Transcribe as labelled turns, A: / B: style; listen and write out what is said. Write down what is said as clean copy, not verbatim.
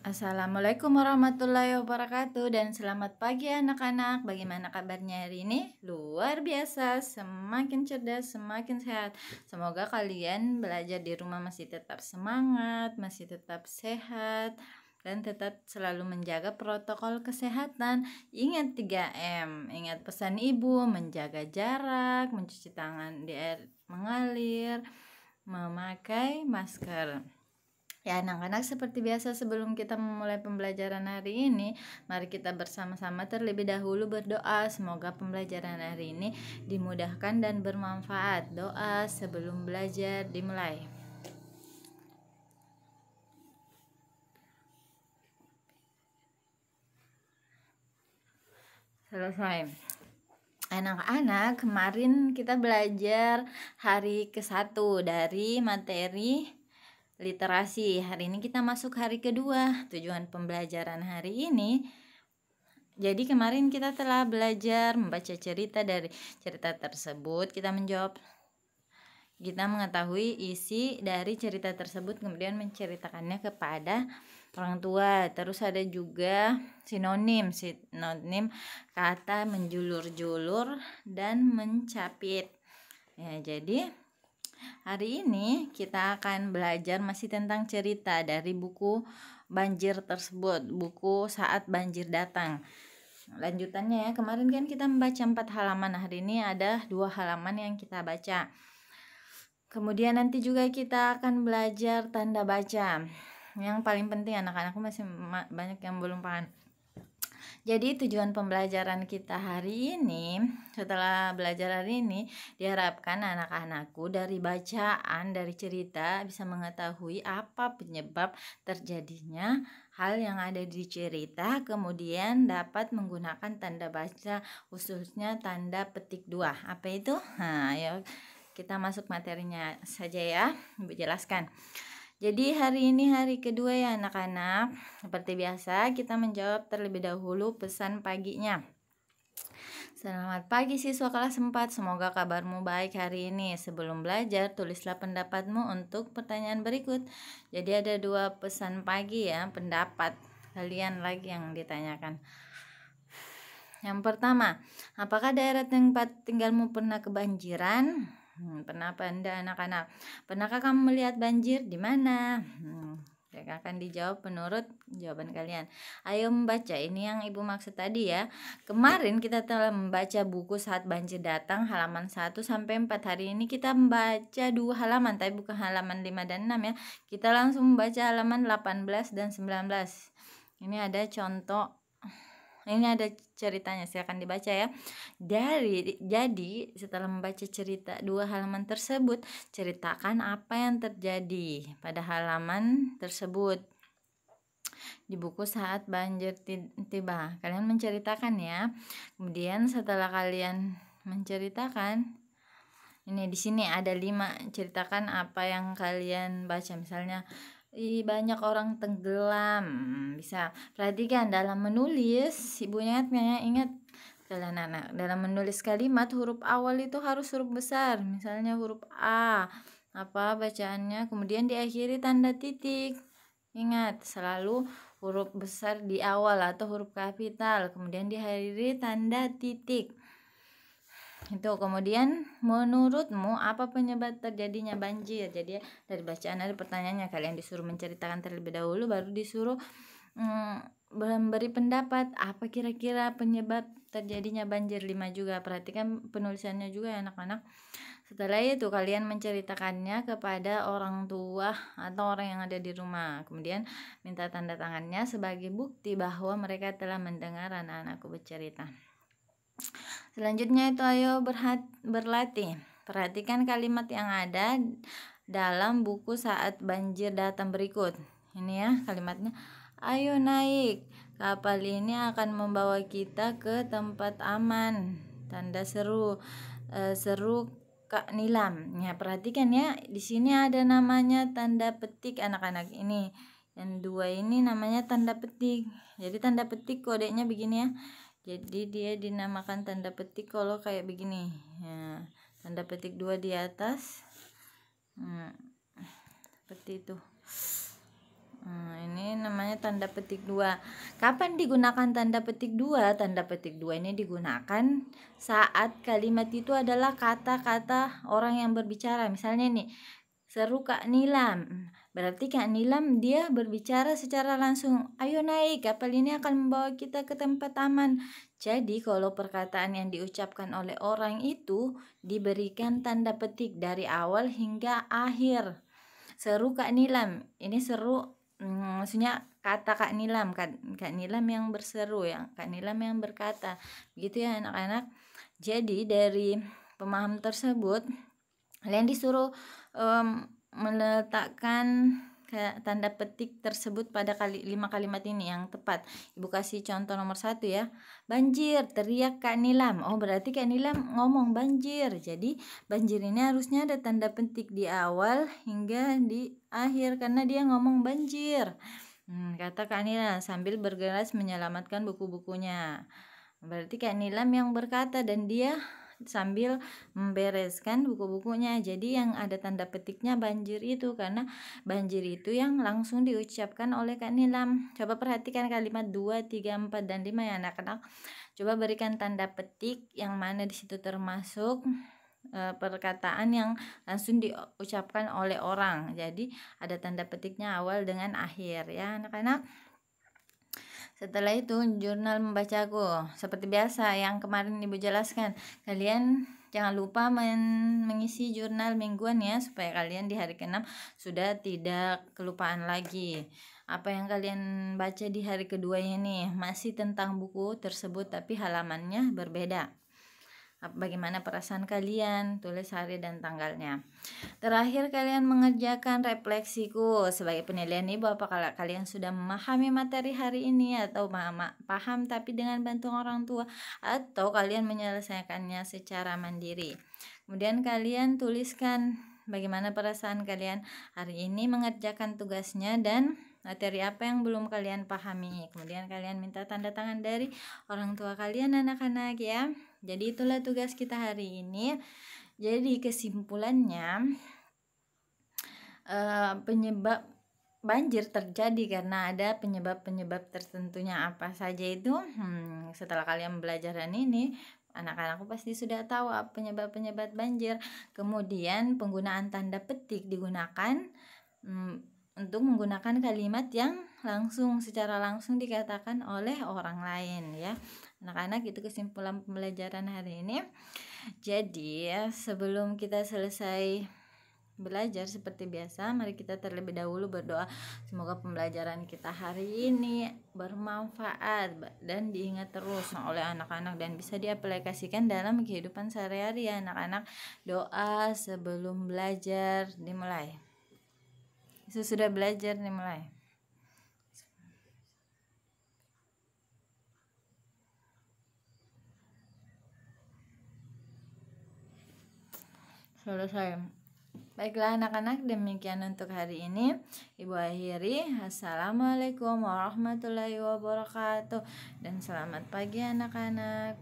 A: Assalamualaikum warahmatullahi wabarakatuh dan selamat pagi anak-anak. Bagaimana kabarnya hari ini? Luar biasa, semakin cerdas, semakin sehat. Semoga kalian belajar di rumah masih tetap semangat, masih tetap sehat, dan tetap selalu menjaga protokol kesehatan. Ingat 3M, ingat pesan ibu, menjaga jarak, mencuci tangan di air mengalir, memakai masker. Ya anak-anak, seperti biasa sebelum kita memulai pembelajaran hari ini, mari kita bersama-sama terlebih dahulu berdoa. Semoga pembelajaran hari ini dimudahkan dan bermanfaat. Doa sebelum belajar dimulai. Selesai. Anak-anak, kemarin kita belajar hari ke-1 dari materi literasi. Hari ini kita masuk hari kedua. Tujuan pembelajaran hari ini, jadi kemarin kita telah belajar membaca cerita. Dari cerita tersebut kita mengetahui isi dari cerita tersebut, kemudian menceritakannya kepada orang tua. Terus ada juga sinonim kata menjulur-julur dan mencapit. Ya, jadi hari ini kita akan belajar masih tentang cerita dari buku banjir tersebut, buku Saat Banjir Datang. Lanjutannya ya, kemarin kan kita membaca 4 halaman, hari ini ada 2 halaman yang kita baca. Kemudian nanti juga kita akan belajar tanda baca. Yang paling penting, anak-anakku masih banyak yang belum paham. Jadi tujuan pembelajaran kita hari ini, setelah belajar hari ini, diharapkan anak-anakku dari bacaan, dari cerita bisa mengetahui apa penyebab terjadinya hal yang ada di cerita, kemudian dapat menggunakan tanda baca, khususnya tanda petik 2. Apa itu? Nah, ayo kita masuk materinya saja ya, Ibu jelaskan. Jadi hari ini hari kedua ya anak-anak. Seperti biasa kita menjawab terlebih dahulu pesan paginya. Selamat pagi siswa kelas 4, semoga kabarmu baik hari ini. Sebelum belajar, tulislah pendapatmu untuk pertanyaan berikut. Jadi ada 2 pesan pagi ya, pendapat kalian lagi yang ditanyakan. Yang pertama, apakah daerah tempat tinggalmu pernah kebanjiran? Pernah apa Anda anak-anak? Pernahkah kamu melihat banjir? Di mana? Akan dijawab menurut jawaban kalian. Ayo membaca, ini yang Ibu maksud tadi ya. Kemarin kita telah membaca buku Saat Banjir Datang halaman 1 sampai 4. Hari ini kita membaca 2 halaman, tapi bukan halaman 5 dan 6 ya. Kita langsung membaca halaman 18 dan 19. Ini ada contoh, ini ada ceritanya, silakan dibaca ya. Jadi setelah membaca cerita 2 halaman tersebut, ceritakan apa yang terjadi pada halaman tersebut di buku Saat Banjir Tiba. Kalian menceritakan ya. Kemudian setelah kalian menceritakan, ini di sini ada 5, ceritakan apa yang kalian baca. Misalnya banyak orang tenggelam, bisa perhatikan dalam menulis. Ibunya ingat kalian anak, dalam menulis kalimat huruf awal itu harus huruf besar. Misalnya huruf A, apa bacaannya, kemudian diakhiri tanda titik. Ingat, selalu huruf besar di awal atau huruf kapital, kemudian diakhiri tanda titik. Itu. Kemudian menurutmu apa penyebab terjadinya banjir? Jadi dari bacaan ada pertanyaannya, kalian disuruh menceritakan terlebih dahulu, baru disuruh memberi pendapat apa kira-kira penyebab terjadinya banjir. 5 juga, perhatikan penulisannya juga ya anak-anak. Setelah itu kalian menceritakannya kepada orang tua atau orang yang ada di rumah, kemudian minta tanda tangannya sebagai bukti bahwa mereka telah mendengar anak-anakku bercerita. Selanjutnya itu ayo berlatih. Perhatikan kalimat yang ada dalam buku Saat Banjir Datang berikut. Ini ya kalimatnya. Ayo naik, kapal ini akan membawa kita ke tempat aman. Tanda seru, seru Kak Nilam. Ya, perhatikan ya, di sini ada namanya tanda petik anak-anak ini. Yang 2 ini namanya tanda petik. Jadi tanda petik kodenya begini ya. Jadi dia dinamakan tanda petik kalau kayak begini ya, tanda petik 2 di atas, seperti itu. Ini namanya tanda petik 2. Kapan digunakan tanda petik 2? Tanda petik 2 ini digunakan saat kalimat itu adalah kata-kata orang yang berbicara. Misalnya nih, seru Kak Nilam. Berarti Kak Nilam dia berbicara secara langsung, ayo naik, kapal ini akan membawa kita ke tempat aman. Jadi kalau perkataan yang diucapkan oleh orang itu diberikan tanda petik dari awal hingga akhir. Seru Kak Nilam, ini seru, maksudnya kata Kak Nilam, Kak Nilam yang berseru, ya Kak Nilam yang berkata, begitu ya anak-anak. Jadi dari pemaham tersebut kalian disuruh meletakkan tanda petik tersebut pada 5 kalimat ini yang tepat. Ibu kasih contoh nomor 1 ya. Banjir, teriak Kak Nilam. Oh, berarti Kak Nilam ngomong banjir. Jadi banjir ini harusnya ada tanda petik di awal hingga di akhir karena dia ngomong banjir. Kata Kak Nilam sambil bergegas menyelamatkan buku-bukunya. Berarti Kak Nilam yang berkata dan dia sambil membereskan buku-bukunya. Jadi yang ada tanda petiknya banjir itu, karena banjir itu yang langsung diucapkan oleh Kak Nilam. Coba perhatikan kalimat 2, 3, 4, dan 5 ya anak-anak. Coba berikan tanda petik yang mana di situ termasuk perkataan yang langsung diucapkan oleh orang. Jadi ada tanda petiknya awal dengan akhir ya anak-anak. Setelah itu jurnal membacaku. Seperti biasa yang kemarin Ibu jelaskan, kalian jangan lupa mengisi jurnal mingguan ya, supaya kalian di hari ke-6 sudah tidak kelupaan lagi. Apa yang kalian baca di hari kedua ini masih tentang buku tersebut tapi halamannya berbeda. Bagaimana perasaan kalian? Tulis hari dan tanggalnya. Terakhir kalian mengerjakan refleksiku. Sebagai penilaian Ibu, apakah kalian sudah memahami materi hari ini atau paham tapi dengan bantuan orang tua, atau kalian menyelesaikannya secara mandiri. Kemudian kalian tuliskan bagaimana perasaan kalian hari ini mengerjakan tugasnya dan materi apa yang belum kalian pahami. Kemudian kalian minta tanda tangan dari orang tua kalian anak-anak ya. Jadi itulah tugas kita hari ini. Jadi kesimpulannya, penyebab banjir terjadi karena ada penyebab-penyebab tertentunya apa saja itu. Setelah kalian belajar ini, anak-anakku pasti sudah tahu penyebab-penyebab banjir. Kemudian penggunaan tanda petik digunakan untuk menggunakan kalimat yang secara langsung dikatakan oleh orang lain ya. Anak-anak, itu kesimpulan pembelajaran hari ini. Jadi sebelum kita selesai belajar seperti biasa, mari kita terlebih dahulu berdoa. Semoga pembelajaran kita hari ini bermanfaat dan diingat terus oleh anak-anak dan bisa diaplikasikan dalam kehidupan sehari-hari ya anak-anak. Doa sebelum belajar dimulai. Sesudah belajar dimulai. Selesai. Baiklah anak-anak, demikian untuk hari ini. Ibu akhiri. Assalamualaikum warahmatullahi wabarakatuh. Dan selamat pagi anak-anak.